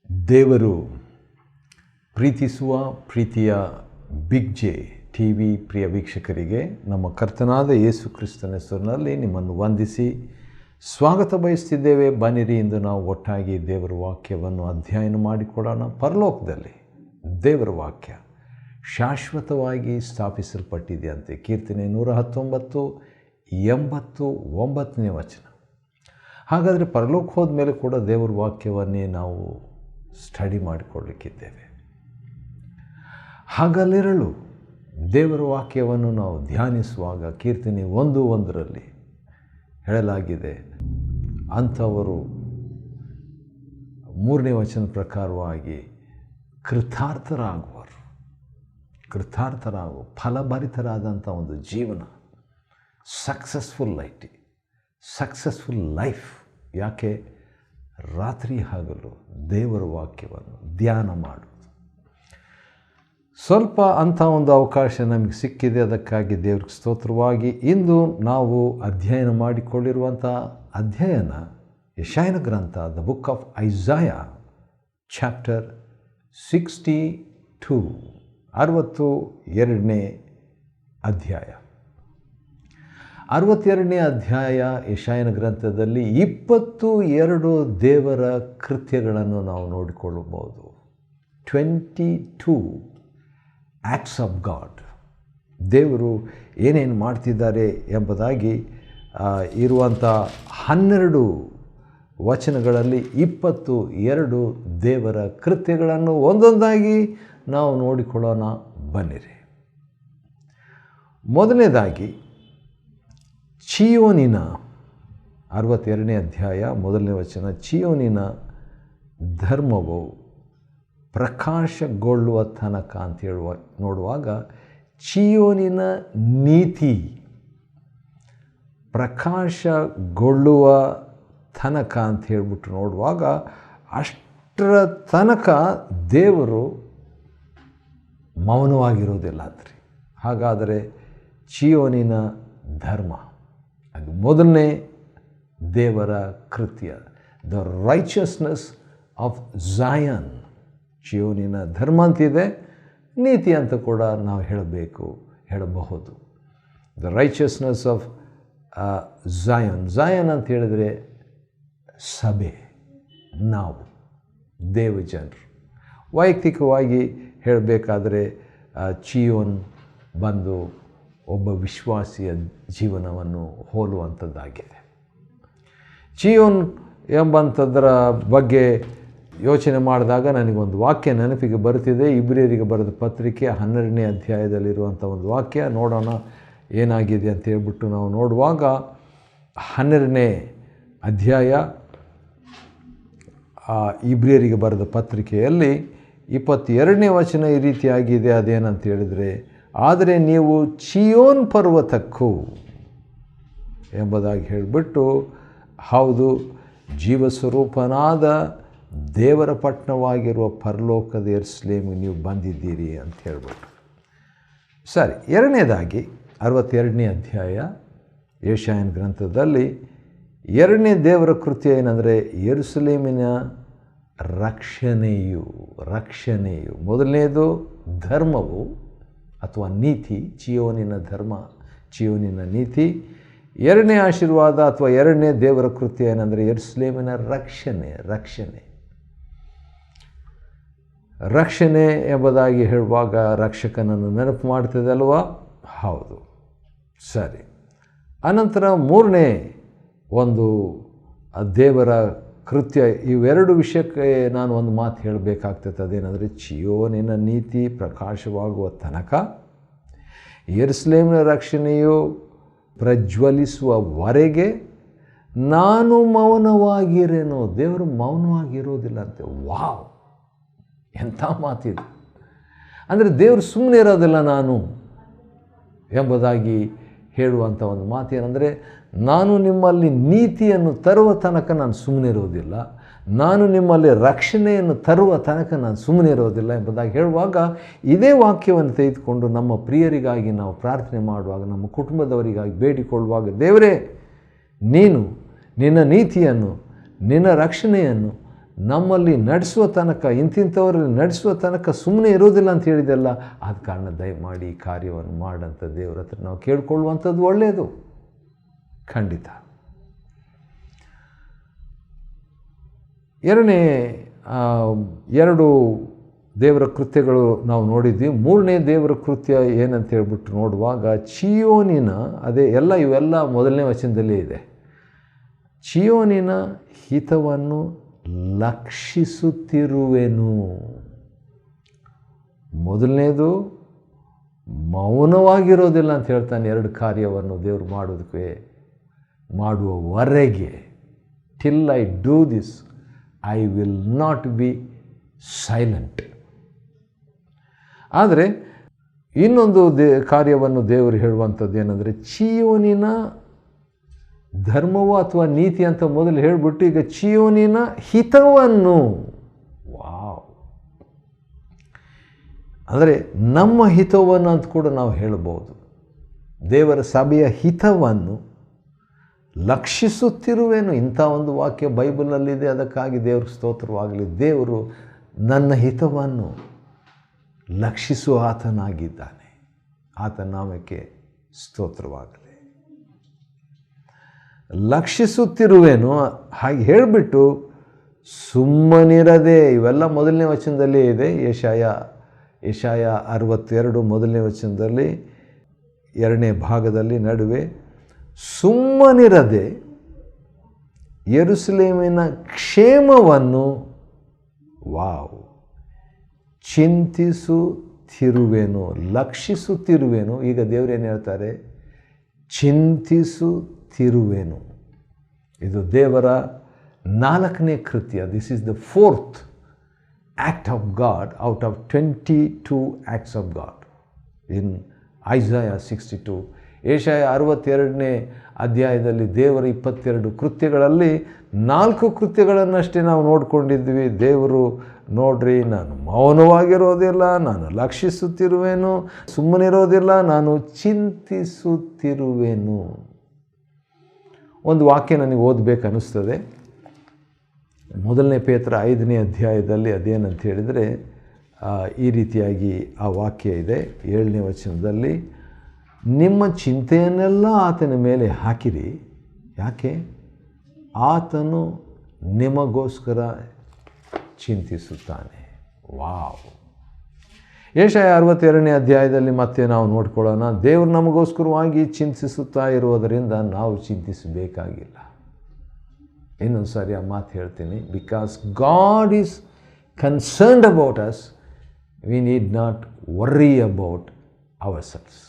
ದೇವರು ಪ್ರೀತಿಸುವ ಪ್ರೀತಿಯ ಬಿಗ್ ಜೆ ಟಿ ವಿ ಪ್ರಿಯ ವೀಕ್ಷಕರಿಗೆ ನಮ್ಮ ಕರ್ತನಾದ ಯೇಸು ಕ್ರಿಸ್ತನ ಹೆಸರಿನಲ್ಲಿ ನಿಮ್ಮನ್ನು ವಂದಿಸಿ ಸ್ವಾಗತ ಬಯಸ್ತಿದ್ದೇವೆ. ಬನ್ನಿರಿ, ಇಂದು ನಾವು ಒಟ್ಟಾಗಿ ದೇವರ ವಾಕ್ಯವನ್ನು ಅಧ್ಯಯನ ಮಾಡಿಕೊಡೋಣ. ಪರಲೋಕದಲ್ಲಿ ದೇವರ ವಾಕ್ಯ ಶಾಶ್ವತವಾಗಿ ಸ್ಥಾಪಿಸಲ್ಪಟ್ಟಿದೆಯಂತೆ. ಕೀರ್ತನೆ 119:89 ವಚನ. ಹಾಗಾದರೆ ಪರಲೋಕ ಹೋದ ಮೇಲೆ ಕೂಡ ದೇವರ ವಾಕ್ಯವನ್ನೇ ನಾವು ಸ್ಟಡಿ ಮಾಡಿಕೊಳ್ಳಲಿಕ್ಕಿದ್ದೇವೆ. ಹಗಲಿರಳು ದೇವರ ವಾಕ್ಯವನ್ನು ನಾವು ಧ್ಯಾನಿಸುವಾಗ ಕೀರ್ತನೆ 1:1 ಹೇಳಲಾಗಿದೆ, ಅಂಥವರು 3ನೇ ವಚನ ಪ್ರಕಾರವಾಗಿ ಕೃತಾರ್ಥರಾಗುವರು. ಫಲಭರಿತರಾದಂಥ ಒಂದು ಜೀವನ, ಸಕ್ಸಸ್ಫುಲ್ ಲೈಫ್. ಯಾಕೆ? ರಾತ್ರಿ ಹಗಲು ದೇವರ ವಾಕ್ಯವನ್ನು ಧ್ಯಾನ ಮಾಡುವುದು. ಸ್ವಲ್ಪ ಅಂಥ ಒಂದು ಅವಕಾಶ ನಮಗೆ ಸಿಕ್ಕಿದೆ. ಅದಕ್ಕಾಗಿ ದೇವ್ರಿಗೆ ಸ್ತೋತ್ರವಾಗಿ ಇಂದು ನಾವು ಅಧ್ಯಯನ ಮಾಡಿಕೊಳ್ಳಿರುವಂಥ ಅಧ್ಯಯನ ಯೆಶಾಯನ ಗ್ರಂಥ, ದ ಬುಕ್ ಆಫ್ ಐಸಾಯಾ, ಚಾಪ್ಟರ್ 62, 62ನೇ ಅಧ್ಯಾಯ. 62ನೇ ಅಧ್ಯಾಯ ಯೆಶಾಯನ ಗ್ರಂಥದಲ್ಲಿ 22 ದೇವರ ಕೃತ್ಯಗಳನ್ನು ನಾವು ನೋಡಿಕೊಳ್ಳಬಹುದು. 22 ಆ್ಯಕ್ಟ್ಸ್ ಆಫ್ ಗಾಡ್. ದೇವರು ಏನೇನು ಮಾಡ್ತಿದ್ದಾರೆ ಎಂಬುದಾಗಿ ಇರುವಂಥ 12 ವಚನಗಳಲ್ಲಿ 22 ದೇವರ ಕೃತ್ಯಗಳನ್ನು ಒಂದೊಂದಾಗಿ ನಾವು ನೋಡಿಕೊಳ್ಳೋಣ. ಬನ್ನಿರಿ. ಮೊದಲನೇದಾಗಿ ಚೀಯೋನಿನ 62ನೇ ಅಧ್ಯಾಯ 1ನೇ ವಚನ. ಚೀಯೋನಿನ ಧರ್ಮವು ಪ್ರಕಾಶಗೊಳ್ಳುವ ತನಕ ಅಂತ ನೋಡುವಾಗ, ಚೀಯೋನಿನ ನೀತಿ ಪ್ರಕಾಶಗೊಳ್ಳುವ ತನಕ ಅಂತ ಹೇಳ್ಬಿಟ್ಟು ನೋಡುವಾಗ, ಅಷ್ಟರ ತನಕ ದೇವರು ಮೌನವಾಗಿರೋದಿಲ್ಲ ಅಂತ್ರಿ. ಹಾಗಾದರೆ ಚೀಯೋನಿನ ಧರ್ಮ ಅದು ಮೊದಲನೇ ದೇವರ ಕೃತ್ಯ, ದ ರೈಚಸ್ನೆಸ್ ಆಫ್ ಝಾಯನ್. ಚೀಯೋನಿನ ಧರ್ಮ ಅಂತಿದೆ, ನೀತಿ ಅಂತ ಕೂಡ ನಾವು ಹೇಳಬಹುದು. ದ ರೈಚಸ್ನೆಸ್ ಆಫ್ ಝಾಯನ್ ಅಂತ ಹೇಳಿದರೆ ಸಭೆ, ನಾವು ದೇವಜನರು. ವೈಯಕ್ತಿಕವಾಗಿ ಹೇಳಬೇಕಾದರೆ ಚೀಯೋನ್ ಬಂದು ಒಬ್ಬ ವಿಶ್ವಾಸಿಯ ಜೀವನವನ್ನು ಹೋಲುವಂಥದ್ದಾಗಿದೆ. ಚೀಯೋನ್ ಎಂಬಂಥದ್ದರ ಬಗ್ಗೆ ಯೋಚನೆ ಮಾಡಿದಾಗ ನನಗೊಂದು ವಾಕ್ಯ ನೆನಪಿಗೆ ಬರುತ್ತಿದೆ. ಇಬ್ರಿಯರಿಗೆ ಬರೆದ ಪತ್ರಿಕೆ 12ನೇ ಅಧ್ಯಾಯದಲ್ಲಿರುವಂಥ ಒಂದು ವಾಕ್ಯ. ನೋಡೋಣ ಏನಾಗಿದೆ ಅಂತ ಹೇಳ್ಬಿಟ್ಟು ನಾವು ನೋಡುವಾಗ, 12ನೇ ಅಧ್ಯಾಯ ಇಬ್ರಿಯರಿಗೆ ಬರೆದ ಪತ್ರಿಕೆಯಲ್ಲಿ 22ನೇ ವಚನ ಈ ರೀತಿಯಾಗಿದೆ. ಅದೇನಂತ ಹೇಳಿದರೆ, ಆದರೆ ನೀವು ಚೀಯೋನ್ ಪರ್ವತಕ್ಕೂ ಎಂಬುದಾಗಿ ಹೇಳಿಬಿಟ್ಟು, ಹೌದು, ಜೀವಸ್ವರೂಪನಾದ ದೇವರ ಪಟ್ಟಣವಾಗಿರುವ ಪರಲೋಕದ ಯೆರೂಸಲೇಮಿಗೆ ನೀವು ಬಂದಿದ್ದೀರಿ ಅಂತ ಹೇಳ್ಬಿಟ್ಟು. ಸರಿ, ಎರಡನೇದಾಗಿ 62ನೇ ಅಧ್ಯಾಯ ಯೆಶಾಯನ ಗ್ರಂಥದಲ್ಲಿ 2ನೇ ದೇವರ ಕೃತ್ಯ ಏನಂದರೆ ಯೆರೂಸಲೇಮಿನ ರಕ್ಷಣೆಯು. ಮೊದಲನೇದು ಧರ್ಮವು ಅಥವಾ ನೀತಿ, ಚೀಯೋನಿನ ಧರ್ಮ, ಚೀಯೋನಿನ ನೀತಿ. 2ನೇ ಆಶೀರ್ವಾದ ಅಥವಾ 2ನೇ ದೇವರ ಕೃತ್ಯ ಏನಂದರೆ ಯೆರೂಸಲೇಮಿನ ರಕ್ಷಣೆ ಎಂಬುದಾಗಿ ಹೇಳುವಾಗ ರಕ್ಷಕನನ್ನು ನೆನಪು ಮಾಡ್ತದೆ ಅಲ್ವಾ? ಹೌದು, ಸರಿ. ಅನಂತರ 3ನೇ ಒಂದು ದೇವರ ಕೃತ್ಯ. ಇವೆರಡು ವಿಷಯಕ್ಕೆ ನಾನು ಒಂದು ಮಾತು ಹೇಳಬೇಕಾಗ್ತದೆ. ಅದೇನೆಂದರೆ, ಚೀಯೋನಿನ ನೀತಿ ಪ್ರಕಾಶವಾಗುವ ತನಕ, ಯೆರೂಸಲೇಮಿನ ರಕ್ಷಣೆಯು ಪ್ರಜ್ವಲಿಸುವವರೆಗೆ ನಾನು ಮೌನವಾಗಿರೇನೋ. ದೇವರು ಮೌನವಾಗಿರೋದಿಲ್ಲ ಅಂತೆ. ವಾವ್, ಎಂಥ ಮಾತಿದು! ಅಂದರೆ ದೇವರು ಸುಮ್ಮನೆ ಇರೋದಿಲ್ಲ ನಾನು ಎಂಬುದಾಗಿ ಹೇಳುವಂಥ ಒಂದು ಮಾತೇನೆಂದರೆ, ನಾನು ನಿಮ್ಮಲ್ಲಿ ನೀತಿಯನ್ನು ತರುವ ತನಕ ನಾನು ಸುಮ್ಮನೆ ಇರೋದಿಲ್ಲ, ನಾನು ನಿಮ್ಮಲ್ಲಿ ರಕ್ಷಣೆಯನ್ನು ತರುವ ತನಕ ನಾನು ಸುಮ್ಮನೆ ಇರೋದಿಲ್ಲ ಎಂಬುದಾಗಿ ಹೇಳುವಾಗ, ಇದೇ ವಾಕ್ಯವನ್ನು ತೆಗೆದುಕೊಂಡು ನಮ್ಮ ಪ್ರಿಯರಿಗಾಗಿ ನಾವು ಪ್ರಾರ್ಥನೆ ಮಾಡುವಾಗ, ನಮ್ಮ ಕುಟುಂಬದವರಿಗಾಗಿ ಬೇಡಿಕೊಳ್ಳುವಾಗ, ದೇವರೇ, ನೀನು ನಿನ್ನ ನೀತಿಯನ್ನು, ನಿನ್ನ ರಕ್ಷಣೆಯನ್ನು ನಮ್ಮಲ್ಲಿ ನಡೆಸುವ ತನಕ, ಇಂತಿಂಥವರಲ್ಲಿ ನಡೆಸುವ ತನಕ ಸುಮ್ಮನೆ ಇರೋದಿಲ್ಲ ಅಂತ ಹೇಳಿದೆಲ್ಲ. ಆದ ಕಾರಣ ದಯಮಾಡಿ ಈ ಕಾರ್ಯವನ್ನು ಮಾಡಂಥ ದೇವ್ರ ಹತ್ರ ನಾವು ಕೇಳ್ಕೊಳ್ಳುವಂಥದ್ದು ಒಳ್ಳೆಯದು, ಖಂಡಿತ. ಎರಡು ದೇವರ ಕೃತ್ಯಗಳು ನಾವು ನೋಡಿದ್ವಿ. ಮೂರನೇ ದೇವರ ಕೃತ್ಯ ಏನಂತ ಹೇಳ್ಬಿಟ್ಟು ನೋಡುವಾಗ, ಚೀಯೋನಿನ, ಇವೆಲ್ಲ ಮೊದಲನೇ ವಚನದಲ್ಲೇ ಇದೆ. ಚೀಯೋನಿನ ಹಿತವನ್ನು ಲಕ್ಷಿಸುತ್ತಿರುವೆನು. ಮೊದಲನೇದು ಮೌನವಾಗಿರೋದಿಲ್ಲ ಅಂತ ಹೇಳ್ತಾನೆ. ಎರಡು ಕಾರ್ಯವನ್ನು ದೇವರು ಮಾಡುವವರೆಗೆ, till I do this I will not be silent. ಆದರೆ ಇನ್ನೊಂದು ಕಾರ್ಯವನ್ನು ದೇವರು ಹೇಳುವಂಥದ್ದು ಏನಂದರೆ, ಚೀಯೋನಿನ ಧರ್ಮವು ಅಥವಾ ನೀತಿ ಅಂತ ಮೊದಲು ಹೇಳಿಬಿಟ್ಟು ಈಗ ಚೀಯೋನಿನ ಹಿತವನ್ನು. ವಾವ್! ಅಂದರೆ ನಮ್ಮ ಹಿತವನ್ನು ಅಂತ ಕೂಡ ನಾವು ಹೇಳಬಹುದು. ದೇವರ ಸಭೆಯ ಹಿತವನ್ನು ಲಕ್ಷಿಸುತ್ತಿರುವೆನು. ಇಂಥ ಒಂದು ವಾಕ್ಯ ಬೈಬಲ್ನಲ್ಲಿದೆ, ಅದಕ್ಕಾಗಿ ದೇವ್ರಿಗೆ ಸ್ತೋತ್ರವಾಗಲಿ. ದೇವರು ನನ್ನ ಹಿತವನ್ನು ಲಕ್ಷಿಸುವ ಆತನಾಗಿದ್ದಾನೆ. ಆತನ ನಾಮಕ್ಕೆ ಸ್ತೋತ್ರವಾಗಲಿ. ಲಕ್ಷಿಸುತ್ತಿರುವೆನು ಹಾಗೆ ಹೇಳಿಬಿಟ್ಟು ಸುಮ್ಮನಿರದೆ, ಇವೆಲ್ಲ ಮೊದಲನೇ ವಚನದಲ್ಲೇ ಇದೆ. ಯೆಶಾಯ 62 ಮೊದಲನೇ ವಚನದಲ್ಲಿ, 2ನೇ ಭಾಗದಲ್ಲಿ ನಡುವೆ, ಸುಮ್ಮನಿರದೆ ಯೆರೂಸಲೇಮಿನ ಕ್ಷೇಮವನ್ನು ಚಿಂತಿಸುತ್ತಿರುವೆನು, ಲಕ್ಷಿಸುತ್ತಿರುವೆನು. ಈಗ ದೇವರೇನು ಹೇಳ್ತಾರೆ? ಚಿಂತಿಸುತ್ತಿರುವೆನು. ಇದು ದೇವರ 4ನೇ ಕೃತ್ಯ. This is the 4th act of God out of 22 acts of God in Isaiah 62. ಯೆಶಾಯ 62ನೇ ಅಧ್ಯಾಯದಲ್ಲಿ ದೇವರ 22 ಕೃತ್ಯಗಳಲ್ಲಿ 4 ಕೃತ್ಯಗಳನ್ನಷ್ಟೇ ನಾವು ನೋಡಿಕೊಂಡಿದ್ವಿ. ದೇವರು ನೋಡ್ರಿ, ನಾನು ಮೌನವಾಗಿರೋದಿಲ್ಲ, ನಾನು ಲಕ್ಷಿಸುತ್ತಿರುವೆನು, ಸುಮ್ಮನಿರೋದಿಲ್ಲ, ನಾನು ಚಿಂತಿಸುತ್ತಿರುವೆನು. ಒಂದು ವಾಕ್ಯ ನನಗೆ ಓದಬೇಕು ಅನ್ನಿಸ್ತದೆ. ಮೊದಲನೇ ಪೇತ್ರ 5ನೇ ಅಧ್ಯಾಯದಲ್ಲಿ ಅದೇನಂತ ಹೇಳಿದರೆ, ಈ ರೀತಿಯಾಗಿ ಆ ವಾಕ್ಯ ಇದೆ. 7ನೇ ವಚನದಲ್ಲಿ, ನಿಮ್ಮ ಚಿಂತೆಯನ್ನೆಲ್ಲ ಆತನ ಮೇಲೆ ಹಾಕಿರಿ. ಯಾಕೆ? ಆತನು ನಿಮಗೋಸ್ಕರ ಚಿಂತಿಸುತ್ತಾನೆ. ವಾವ್! ಯೆಶಾಯ 62ನೇ ಅಧ್ಯಾಯದಲ್ಲಿ ಮತ್ತೆ ನಾವು ನೋಡ್ಕೊಳ್ಳೋಣ. ದೇವರು ನಮಗೋಸ್ಕರವಾಗಿ ಚಿಂತಿಸುತ್ತಾ ಇರುವುದರಿಂದ ನಾವು ಚಿಂತಿಸಬೇಕಾಗಿಲ್ಲ. ಇನ್ನೊಂದು ಸಾರಿ ಆ ಮಾತು ಹೇಳ್ತೀನಿ. Because God is concerned about us, we need not worry about ourselves.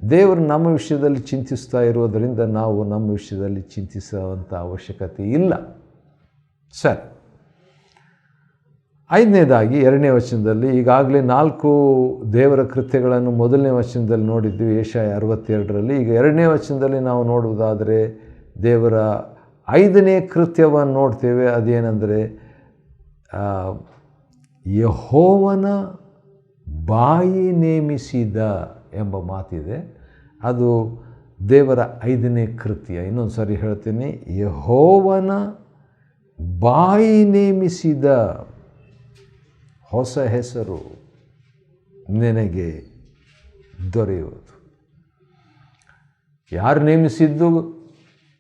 ದೇವರು ನಮ್ಮ ವಿಷಯದಲ್ಲಿ ಚಿಂತಿಸ್ತಾ ಇರೋದರಿಂದ ನಾವು ನಮ್ಮ ವಿಷಯದಲ್ಲಿ ಚಿಂತಿಸುವಂಥ ಅವಶ್ಯಕತೆ ಇಲ್ಲ. ಸರಿ, 5ನೇದಾಗಿ 2ನೇ ವಚನದಲ್ಲಿ ಈಗಾಗಲೇ 4 ದೇವರ ಕೃತ್ಯಗಳನ್ನು ಮೊದಲನೇ ವಚನದಲ್ಲಿ ನೋಡಿದ್ವಿ, ಯೆಶಾಯ 62ರಲ್ಲಿ. ಈಗ 2ನೇ ವಚನದಲ್ಲಿ ನಾವು ನೋಡುವುದಾದರೆ ದೇವರ 5ನೇ ಕೃತ್ಯವನ್ನು ನೋಡ್ತೇವೆ. ಅದೇನೆಂದರೆ, ಯೆಹೋವನ ಬಾಯಿ ನೇಮಿಸಿದ ಎಂಬ ಮಾತಿದೆ. ಅದು ದೇವರ 5ನೇ ಕೃತ್ಯ. ಇನ್ನೊಂದು ಸಾರಿ ಹೇಳ್ತೀನಿ, ಯೆಹೋವನ ಬಾಯಿ ನೇಮಿಸಿದ ಹೊಸ ಹೆಸರು ನಿನಗೆ ದೊರೆಯುವುದು. ಯಾರು ನೇಮಿಸಿದ್ದು?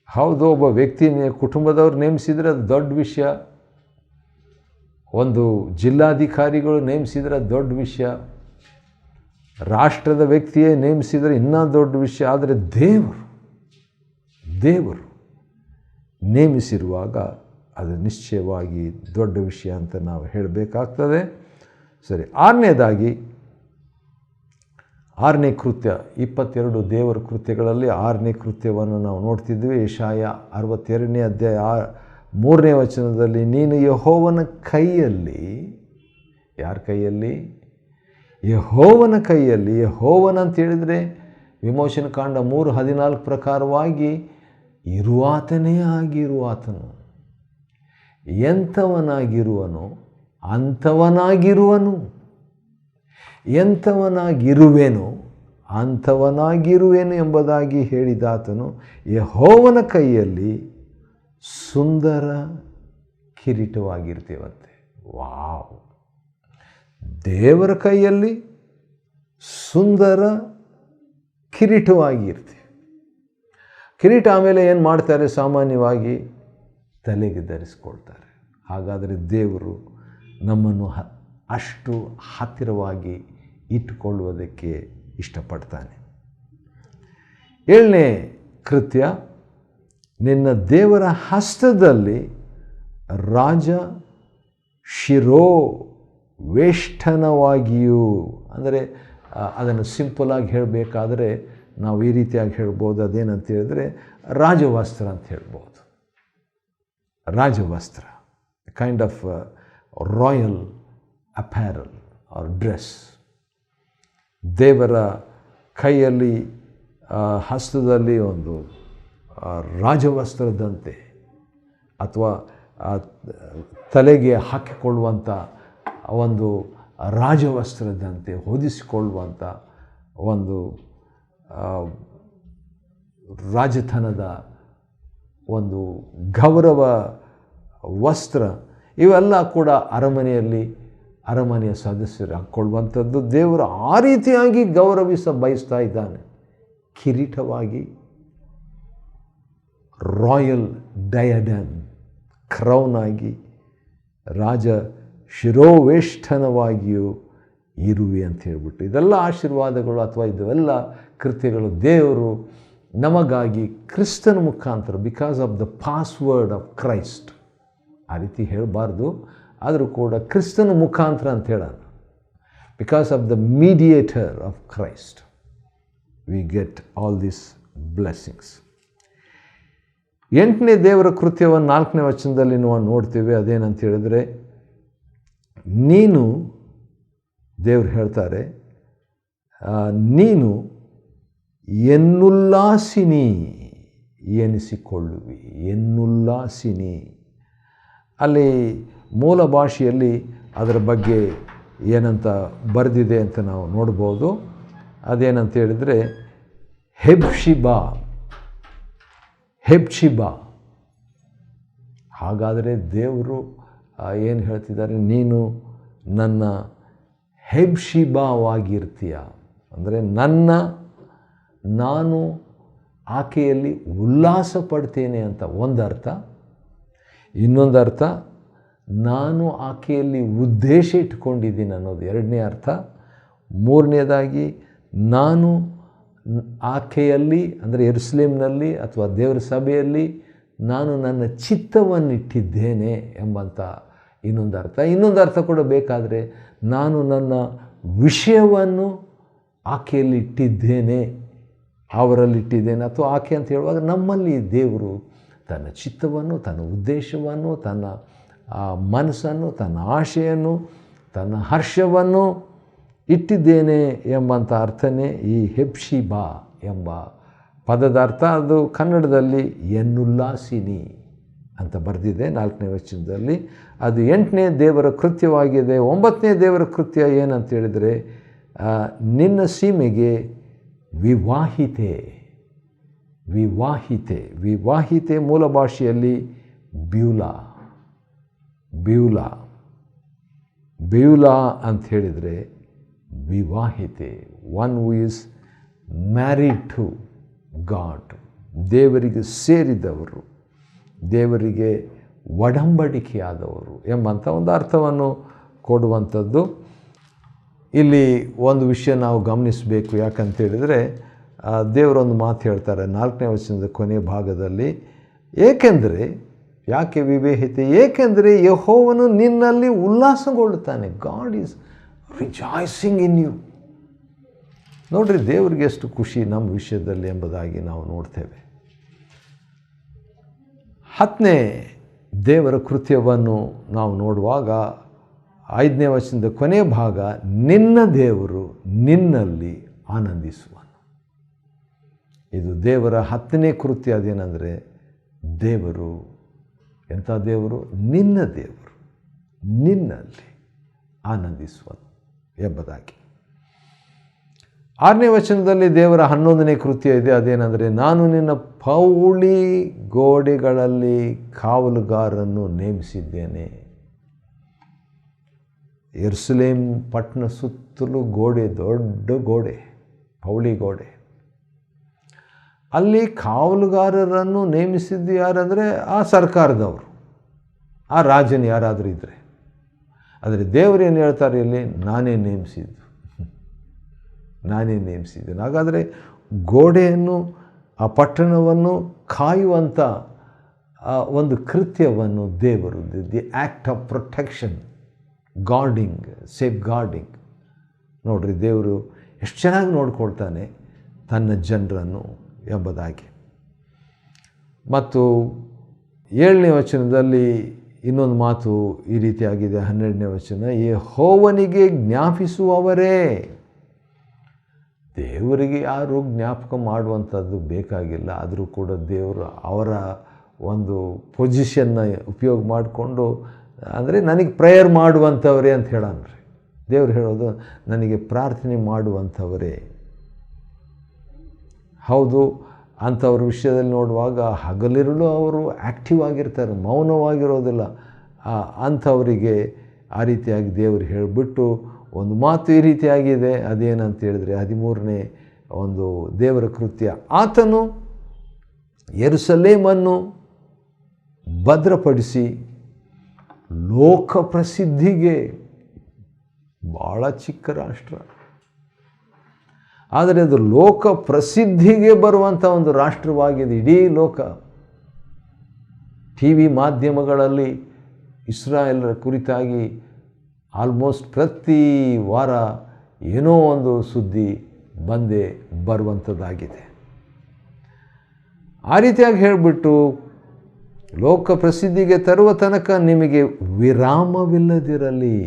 ಹೌದು, ಒಬ್ಬ ವ್ಯಕ್ತಿ ಕುಟುಂಬದವ್ರು ನೇಮಿಸಿದರೆ ಅದು ದೊಡ್ಡ ವಿಷಯ. ಒಂದು ಜಿಲ್ಲಾಧಿಕಾರಿಗಳು ನೇಮಿಸಿದರೆ ಅದು ದೊಡ್ಡ ವಿಷಯ. ರಾಷ್ಟ್ರದ ವ್ಯಕ್ತಿಯೇ ನೇಮಿಸಿದರೆ ಇನ್ನೂ ದೊಡ್ಡ ವಿಷಯ. ಆದರೆ ದೇವರು ನೇಮಿಸಿರುವಾಗ ಅದು ನಿಶ್ಚಯವಾಗಿ ದೊಡ್ಡ ವಿಷಯ ಅಂತ ನಾವು ಹೇಳಬೇಕಾಗ್ತದೆ. ಸರಿ, 6ನೇದಾಗಿ 6ನೇ ಕೃತ್ಯ, 22 ದೇವರ ಕೃತ್ಯಗಳಲ್ಲಿ 6ನೇ ಕೃತ್ಯವನ್ನು ನಾವು ನೋಡ್ತಿದ್ವಿ. ಯೆಶಾಯ 62ನೇ ಅಧ್ಯಾಯ 3ನೇ ವಚನದಲ್ಲಿ, ನೀನು ಯೆಹೋವನ ಕೈಯಲ್ಲಿ, ಯಾರ ಕೈಯಲ್ಲಿ? ಯೆಹೋವನ ಕೈಯಲ್ಲಿ. ಯೆಹೋವನ ಅಂತ ಹೇಳಿದರೆ ವಿಮೋಚನ ಕಾಂಡ 3:14 ಪ್ರಕಾರವಾಗಿ ಇರುವಾತನೇ ಆಗಿರುವಾತನು. ಎಂಥವನಾಗಿರುವನು ಅಂಥವನಾಗಿರುವನು, ಎಂಥವನಾಗಿರುವೆನು ಅಂಥವನಾಗಿರುವೆನು ಎಂಬುದಾಗಿ ಹೇಳಿದಾತನು ಯೆಹೋವನ ಕೈಯಲ್ಲಿ ಸುಂದರ ಕಿರೀಟವಾಗಿರ್ತೀವಂತೆ. ವಾವ್! ದೇವರ ಕೈಯಲ್ಲಿ ಸುಂದರ ಕಿರೀಟವಾಗಿರ್ತೀವಿ. ಕಿರೀಟ ಆಮೇಲೆ ಏನು ಮಾಡ್ತಾರೆ? ಸಾಮಾನ್ಯವಾಗಿ ತಲೆಗೆ ಧರಿಸ್ಕೊಳ್ತಾರೆ. ಹಾಗಾದರೆ ದೇವರು ನಮ್ಮನ್ನು ಅಷ್ಟು ಹತ್ತಿರವಾಗಿ ಇಟ್ಟುಕೊಳ್ಳುವುದಕ್ಕೆ ಇಷ್ಟಪಡ್ತಾನೆ. 7ನೇ ಕೃತ್ಯ, ನಿನ್ನ ದೇವರ ಹಸ್ತದಲ್ಲಿ ರಾಜ ಶಿರೋವೇಷ್ಟನವಾಗಿಯೂ. ಅಂದರೆ ಅದನ್ನು ಸಿಂಪಲಾಗಿ ಹೇಳಬೇಕಾದ್ರೆ ನಾವು ಈ ರೀತಿಯಾಗಿ ಹೇಳ್ಬೋದು. ಅದೇನಂತ ಹೇಳಿದ್ರೆ ರಾಜವಸ್ತ್ರ ಅಂತ ಹೇಳ್ಬೋದು. ರಾಜವಸ್ತ್ರ, kind of royal apparel or dress. ದೇವರ ಕೈಯಲ್ಲಿ ಹಸ್ತದಲ್ಲಿ ಒಂದು ರಾಜವಸ್ತ್ರದಂತೆ ಅಥವಾ ತಲೆಗೆ ಹಾಕಿಕೊಳ್ಳುವಂಥ ಒಂದು ರಾಜವಸ್ತ್ರದಂತೆ ಹೊದಿಸಿಕೊಳ್ಳುವಂಥ ಒಂದು ರಾಜತನದ ಒಂದು ಗೌರವ ವಸ್ತ್ರ, ಇವೆಲ್ಲ ಕೂಡ ಅರಮನೆಯ ಸದಸ್ಯರು ಹಾಕ್ಕೊಳ್ಳುವಂಥದ್ದು. ದೇವರು ಆ ರೀತಿಯಾಗಿ ಬಯಸ್ತಾ ಇದ್ದಾನೆ. ಕಿರೀಟವಾಗಿ, ರಾಯಲ್ ಡಯಡಮ್, ಕ್ರೌನ್ ಆಗಿ, ರಾಜ ಶಿರೋವೇಷ್ಟನವಾಗಿಯೂ ಇರುವೆ ಅಂತ ಹೇಳ್ಬಿಟ್ಟು, ಇದೆಲ್ಲ ಆಶೀರ್ವಾದಗಳು ಅಥವಾ ಇದೆಲ್ಲ ಕೃತ್ಯಗಳು ದೇವರು ನಮಗಾಗಿ ಕ್ರಿಸ್ತನ ಮುಖಾಂತರ, because of the password of Christ. ಆ ರೀತಿ ಹೇಳಬಾರ್ದು, ಆದರೂ ಕೂಡ ಕ್ರಿಸ್ತನ ಮುಖಾಂತರ ಅಂತ ಹೇಳೋಣ. Because of the mediator of Christ we get all this blessings. 8ನೇ ದೇವರ ಕೃತ್ಯವನ್ನು 4ನೇ ವಚನದಲ್ಲಿ ನಾವು ನೋಡ್ತೀವಿ. ಅದೇನಂತ ಹೇಳಿದರೆ, ದೇವರು ಹೇಳ್ತಾರೆ, ನೀನು ಎನ್ನುಲ್ಲಾಸಿನಿ ಎನಿಸಿಕೊಳ್ಳುವಿ. ಎನ್ನುಲ್ಲಾಸಿನಿ, ಅಲ್ಲಿ ಮೂಲ ಭಾಷೆಯಲ್ಲಿ ಅದರ ಬಗ್ಗೆ ಏನಂತ ಬರೆದಿದೆ ಅಂತ ನಾವು ನೋಡ್ಬೋದು. ಅದೇನಂತ ಹೇಳಿದರೆ ಹೆಬ್ಷಿಬಾ. ಹಾಗಾದರೆ ದೇವರು ಏನು ಹೇಳ್ತಿದ್ದಾರೆ? ನೀನು ನನ್ನ ಹೆಬ್ಷಿಬಾವಾಗಿರ್ತೀಯ. ಅಂದರೆ ನಾನು ಆಕೆಯಲ್ಲಿ ಉಲ್ಲಾಸ ಪಡ್ತೇನೆ ಅಂತ ಒಂದು ಅರ್ಥ. ಇನ್ನೊಂದು ಅರ್ಥ, ನಾನು ಆಕೆಯಲ್ಲಿ ಉದ್ದೇಶ ಇಟ್ಕೊಂಡಿದ್ದೀನಿ ಅನ್ನೋದು 2ನೇ ಅರ್ಥ. 3ನೇದಾಗಿ, ನಾನು ಆಕೆಯಲ್ಲಿ ಅಂದರೆ ಯೆರೂಸಲೇಮಿನಲ್ಲಿ ಅಥವಾ ದೇವರ ಸಭೆಯಲ್ಲಿ ನಾನು ನನ್ನ ಚಿತ್ತವನ್ನಿಟ್ಟಿದ್ದೇನೆ ಎಂಬಂಥ ಇನ್ನೊಂದು ಅರ್ಥ. ಇನ್ನೊಂದು ಅರ್ಥ ಕೂಡ ಬೇಕಾದರೆ, ನಾನು ನನ್ನ ವಿಷಯವನ್ನು ಆಕೆಯಲ್ಲಿ ಇಟ್ಟಿದ್ದೇನೆ, ಅವರಲ್ಲಿಟ್ಟಿದ್ದೇನೆ. ಅಥವಾ ಆಕೆ ಅಂತ ಹೇಳುವಾಗ ನಮ್ಮಲ್ಲಿ ದೇವರು ತನ್ನ ಚಿತ್ತವನ್ನು, ತನ್ನ ಉದ್ದೇಶವನ್ನು, ತನ್ನ ಮನಸ್ಸನ್ನು, ತನ್ನ ಆಶೆಯನ್ನು, ತನ್ನ ಹರ್ಷವನ್ನು ಇಟ್ಟಿದ್ದೇನೆ ಎಂಬಂಥ ಅರ್ಥನೇ ಈ ಹೆಬ್ಷಿಬಾ ಎಂಬ ಪದದ ಅರ್ಥ. ಅದು ಕನ್ನಡದಲ್ಲಿ ಎನ್ನುಲ್ಲಾಸಿನಿ ಅಂತ ಬರೆದಿದೆ 4ನೇ ವಚನದಲ್ಲಿ. ಅದು 8ನೇ ದೇವರ ಕೃತ್ಯವಾಗಿದೆ. 9ನೇ ದೇವರ ಕೃತ್ಯ ಏನಂತ ಹೇಳಿದರೆ, ನಿನ್ನ ಸೀಮೆಗೆ ವಿವಾಹಿತೆ ಮೂಲ ಭಾಷೆಯಲ್ಲಿ ಬ್ಯೂಲಾ ಅಂತ ಹೇಳಿದರೆ ವಿವಾಹಿತೆ, one who is married to God, ದೇವರಿಗೆ ಸೇರಿದವರು, ದೇವರಿಗೆ ಒಡಂಬಡಿಕೆಯಾದವರು ಎಂಬಂಥ ಒಂದು ಅರ್ಥವನ್ನು ಕೊಡುವಂಥದ್ದು. ಇಲ್ಲಿ ಒಂದು ವಿಷಯ ನಾವು ಗಮನಿಸಬೇಕು. ಯಾಕಂತೇಳಿದರೆ ದೇವರೊಂದು ಮಾತು ಹೇಳ್ತಾರೆ 4ನೇ ವಚನದ ಕೊನೆಯ ಭಾಗದಲ್ಲಿ, ಯಾಕೆ ವಿವೇಹಿತೆ? ಏಕೆಂದರೆ ಯೆಹೋವನು ನಿನ್ನಲ್ಲಿ ಉಲ್ಲಾಸಗೊಳ್ಳುತ್ತಾನೆ. God is rejoicing in you. ನೋಡ್ರಿ, ದೇವರಿಗೆ ಎಷ್ಟು ಖುಷಿ ನಮ್ಮ ವಿಷಯದಲ್ಲಿ ಎಂಬುದಾಗಿ ನಾವು ನೋಡ್ತೇವೆ. 10ನೇ ದೇವರ ಕೃತ್ಯವನ್ನು ನಾವು ನೋಡುವಾಗ 5ನೇ ವಚನದ ಕೊನೆಯ ಭಾಗ, ನಿನ್ನ ದೇವರು ನಿನ್ನಲ್ಲಿ ಆನಂದಿಸುವನು. ಇದು ದೇವರ 10ನೇ ಕೃತ್ಯ. ಅದೇನೆಂದರೆ, ದೇವರು ಎಂಥ ದೇವರು? ನಿನ್ನ ದೇವರು ನಿನ್ನಲ್ಲಿ ಆನಂದಿಸುವನು ಎಂಬುದಾಗಿ. 6ನೇ ವಚನದಲ್ಲಿ ದೇವರ 11ನೇ ಕೃತ್ಯ ಇದೆ. ಅದೇನೆಂದರೆ, ನಾನು ನಿನ್ನ ಪೌಳಿ ಗೋಡೆಗಳಲ್ಲಿ ಕಾವಲುಗಾರರನ್ನು ನೇಮಿಸಿದ್ದೇನೆ. ಯೆರೂಸಲೇಮ್ ಪಟ್ಟಣ ಸುತ್ತಲೂ ಗೋಡೆ, ದೊಡ್ಡ ಗೋಡೆ, ಪೌಳಿ ಗೋಡೆ. ಅಲ್ಲಿ ಕಾವಲುಗಾರರನ್ನು ನೇಮಿಸಿದ್ದು ಯಾರಂದರೆ ಆ ಸರ್ಕಾರದವರು, ಆ ರಾಜನ ಯಾರಾದರೂ ಇದ್ದರೆ. ಆದರೆ ದೇವರು ಏನು ಹೇಳ್ತಾರೆ ಇಲ್ಲಿ, ನಾನೇ ನೇಮಿಸಿದ್ದು. ಹಾಗಾದರೆ ಗೋಡೆಯನ್ನು, ಆ ಪಟ್ಟಣವನ್ನು ಕಾಯುವಂಥ ಒಂದು ಕೃತ್ಯವನ್ನು ದೇವರು, the act of protection, guarding, safe guarding. ನೋಡ್ರಿ, ದೇವರು ಎಷ್ಟು ಚೆನ್ನಾಗಿ ನೋಡ್ಕೊಳ್ತಾನೆ ತನ್ನ ಜನರನ್ನು ಎಂಬುದಾಗಿ. ಮತ್ತು 7ನೇ ವಚನದಲ್ಲಿ ಇನ್ನೊಂದು ಮಾತು ಈ ರೀತಿಯಾಗಿದೆ. 12ನೇ ವಚನ, ಯೆಹೋವನಿಗೆ ಜ್ಞಾಪಿಸುವವರೇ. ದೇವರಿಗೆ ಯಾರು ಜ್ಞಾಪಕ ಮಾಡುವಂಥದ್ದು ಬೇಕಾಗಿಲ್ಲ. ಆದರೂ ಕೂಡ ದೇವರು ಅವರ ಒಂದು ಪೊಸಿಷನ್ನ ಉಪಯೋಗ ಮಾಡಿಕೊಂಡು, ಅಂದರೆ ನನಗೆ ಪ್ರೇಯರ್ ಮಾಡುವಂಥವರೇ ಅಂತ ಹೇಳನ್ರಿ. ದೇವರು ಹೇಳೋದು, ನನಗೆ ಪ್ರಾರ್ಥನೆ ಮಾಡುವಂಥವರೇ. ಹೌದು, ಅಂಥವ್ರ ವಿಷಯದಲ್ಲಿ ನೋಡುವಾಗ ಹಗಲಿರುಳು ಅವರು ಆ್ಯಕ್ಟಿವ್ ಆಗಿರ್ತಾರೆ, ಮೌನವಾಗಿರೋದಿಲ್ಲ. ಅಂಥವರಿಗೆ ಆ ರೀತಿಯಾಗಿ ದೇವರು ಹೇಳಿಬಿಟ್ಟು ಒಂದು ಮಾತು ಈ ರೀತಿಯಾಗಿದೆ. ಅದೇನಂತ ಹೇಳಿದ್ರೆ 13ನೇ ಒಂದು ದೇವರ ಕೃತ್ಯ, ಆತನು ಯೆರೂಸಲೇಮನ್ನು ಭದ್ರಪಡಿಸಿ ಲೋಕ ಪ್ರಸಿದ್ಧಿಗೆ, ಭಾಳ ಚಿಕ್ಕ ರಾಷ್ಟ್ರ, ಆದರೆ ಅದು ಲೋಕ ಪ್ರಸಿದ್ಧಿಗೆ ಬರುವಂಥ ಒಂದು ರಾಷ್ಟ್ರವಾಗಿದೆ. ಇಡೀ ಲೋಕ ಟಿ ವಿ ಮಾಧ್ಯಮಗಳಲ್ಲಿ ಇಸ್ರಾಯೇಲರ ಕುರಿತಾಗಿ ಆಲ್ಮೋಸ್ಟ್ ಪ್ರತಿ ವಾರ ಏನೋ ಒಂದು ಸುದ್ದಿ ಬಂದೇ ಬರುವಂಥದ್ದಾಗಿದೆ. ಆ ರೀತಿಯಾಗಿ ಹೇಳಿಬಿಟ್ಟು ಲೋಕ ಪ್ರಸಿದ್ಧಿಗೆ ತರುವ ತನಕ ನಿಮಗೆ ವಿರಾಮವಿಲ್ಲದಿರಲಿ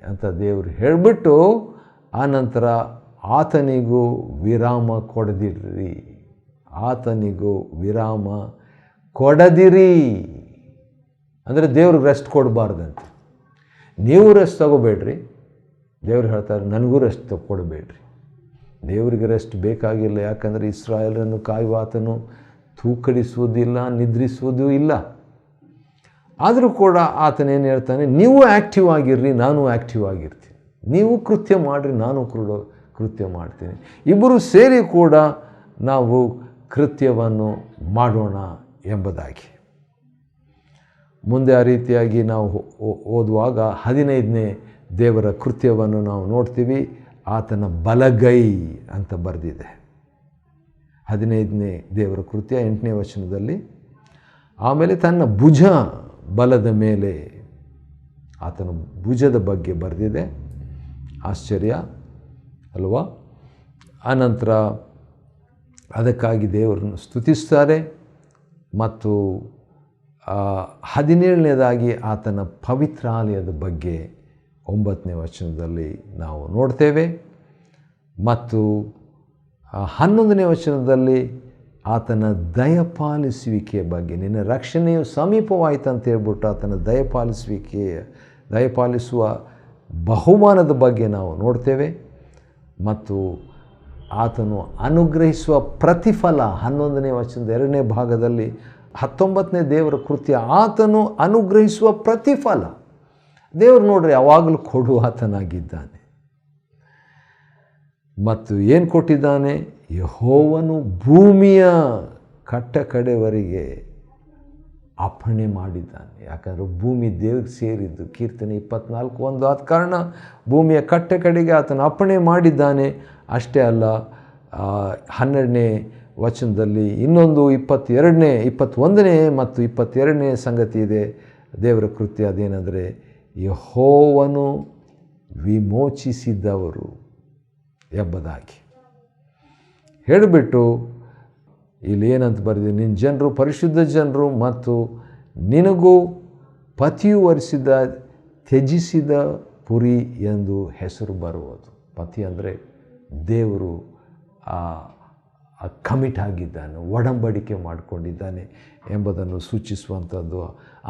ಅಂತ ದೇವರು ಹೇಳಿಬಿಟ್ಟು, ಆನಂತರ ಆತನಿಗೂ ವಿರಾಮ ಕೊಡದಿರ್ರಿ, ಆತನಿಗೂ ವಿರಾಮ ಕೊಡದಿರಿ. ಅಂದರೆ ದೇವ್ರಿಗೆ ರೆಸ್ಟ್ ಕೊಡಬಾರ್ದಂತೆ. ನೀವು ರೆಸ್ಟ್ ತಗೋಬೇಡ್ರಿ. ದೇವ್ರು ಹೇಳ್ತಾರೆ, ನನಗೂ ರೆಸ್ಟ್ ಕೊಡಬೇಡ್ರಿ. ದೇವರಿಗೆ ರೆಸ್ಟ್ ಬೇಕಾಗಿಲ್ಲ. ಯಾಕಂದರೆ ಇಸ್ರಾಯೇಲರನ್ನು ಕಾಯುವ ಆತನು ತೂಕಡಿಸುವುದಿಲ್ಲ, ನಿದ್ರಿಸುವುದೂ ಇಲ್ಲ. ಆದರೂ ಕೂಡ ಆತನೇನು ಹೇಳ್ತಾನೆ, ನೀವು ಆ್ಯಕ್ಟಿವ್ ಆಗಿರ್ರಿ, ನಾನು ಆ್ಯಕ್ಟಿವ್ ಆಗಿರ್ತೀನಿ. ನೀವು ಕೃತ್ಯ ಮಾಡಿರಿ, ನಾನು ಕೃತ್ಯ ಮಾಡ್ತೀನಿ. ಇಬ್ಬರು ಸೇರಿ ಕೂಡ ನಾವು ಕೃತ್ಯವನ್ನು ಮಾಡೋಣ ಎಂಬುದಾಗಿ. ಮುಂದೆ ಆ ರೀತಿಯಾಗಿ ನಾವು ಓದುವಾಗ 15ನೇ ದೇವರ ಕೃತ್ಯವನ್ನು ನಾವು ನೋಡ್ತೀವಿ. ಆತನ ಬಲಗೈ ಅಂತ ಬರೆದಿದೆ. 15ನೇ ದೇವರ ಕೃತ್ಯ 8ನೇ ವಚನದಲ್ಲಿ. ಆಮೇಲೆ ತನ್ನ ಭುಜ ಬಲದ ಮೇಲೆ, ಆತನ ಭುಜದ ಬಗ್ಗೆ ಬರೆದಿದೆ. ಆಶ್ಚರ್ಯ ಅಲ್ವಾ? ಆನಂತರ ಅದಕ್ಕಾಗಿ ದೇವರನ್ನು ಸ್ತುತಿಸ್ತಾರೆ. ಮತ್ತು 17ನೇದಾಗಿ ಆತನ ಪವಿತ್ರಾಲಯದ ಬಗ್ಗೆ 9ನೇ ವಚನದಲ್ಲಿ ನಾವು ನೋಡ್ತೇವೆ. ಮತ್ತು 11ನೇ ವಚನದಲ್ಲಿ ಆತನ ದಯಪಾಲಿಸುವಿಕೆಯ ಬಗ್ಗೆ, ನಿನ್ನ ರಕ್ಷಣೆಯು ಸಮೀಪವಾಯಿತು ಅಂತ ಹೇಳ್ಬಿಟ್ಟು ಆತನ ದಯಪಾಲಿಸುವ ಬಹುಮಾನದ ಬಗ್ಗೆ ನಾವು ನೋಡ್ತೇವೆ. ಮತ್ತು ಆತನು ಅನುಗ್ರಹಿಸುವ ಪ್ರತಿಫಲ 11ನೇ ವಚನದ 2ನೇ ಭಾಗದಲ್ಲಿ 19ನೇ ದೇವರ ಕೃತ್ಯ, ಆತನು ಅನುಗ್ರಹಿಸುವ ಪ್ರತಿಫಲ. ದೇವರು ನೋಡ್ರಿ ಯಾವಾಗಲೂ ಕೊಡುವ ಆತನಾಗಿದ್ದಾನೆ. ಮತ್ತು ಏನು ಕೊಟ್ಟಿದ್ದಾನೆ? ಯೆಹೋವನು ಭೂಮಿಯ ಕಟ್ಟಕಡೆವರೆಗೆ ಅಪ್ಪಣೆ ಮಾಡಿದ್ದಾನೆ. ಯಾಕಂದರೆ ಭೂಮಿ ದೇವ್ರಿಗೆ ಸೇರಿದ್ದು. ಕೀರ್ತನೆ 24:1. ಆದ ಕಾರಣ ಭೂಮಿಯ ಕಟ್ಟಕಡೆಗೆ ಆತನು ಅಪ್ಪಣೆ ಮಾಡಿದ್ದಾನೆ. ಅಷ್ಟೇ ಅಲ್ಲ, 12ನೇ ವಚನದಲ್ಲಿ ಇನ್ನೊಂದು 21ನೇ ಮತ್ತು 22ನೇ ಸಂಗತಿ ಇದೆ ದೇವರ ಕೃತ್ಯ. ಅದೇನೆಂದರೆ, ಯೆಹೋವನು ವಿಮೋಚಿಸಿದವರು ಎಂಬುದಾಗಿ ಹೇಳಿಬಿಟ್ಟು ಇಲ್ಲಿ ಏನಂತ ಬರೆದಿದೆ, ನಿನ್ನ ಜನರು ಪರಿಶುದ್ಧ ಜನರು ಮತ್ತು ನಿನಗೂ ಪತಿಯು ವರಿಸಿದ ತ್ಯಜಿಸಿದ ಪುರಿ ಎಂದು ಹೆಸರು ಬರುವುದು. ಪತಿ ಅಂದರೆ ದೇವರು ಕಮಿಟ್ ಆಗಿದ್ದಾನೆ, ಒಡಂಬಡಿಕೆ ಮಾಡಿಕೊಂಡಿದ್ದಾನೆ ಎಂಬುದನ್ನು ಸೂಚಿಸುವಂಥದ್ದು.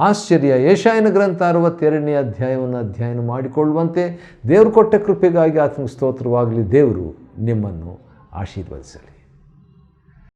ಆಶ್ಚರ್ಯ. ಯೆಶಾಯನ ಗ್ರಂಥ 62ನೇ ಅಧ್ಯಾಯವನ್ನು ಅಧ್ಯಯನ ಮಾಡಿಕೊಳ್ಳುವಂತೆ ದೇವರು ಕೊಟ್ಟ ಕೃಪೆಗಾಗಿ ಆತನಿಗೆ ಸ್ತೋತ್ರವಾಗಲಿ. ದೇವರು ನಿಮ್ಮನ್ನು ಆಶೀರ್ವದಿಸಲಿ.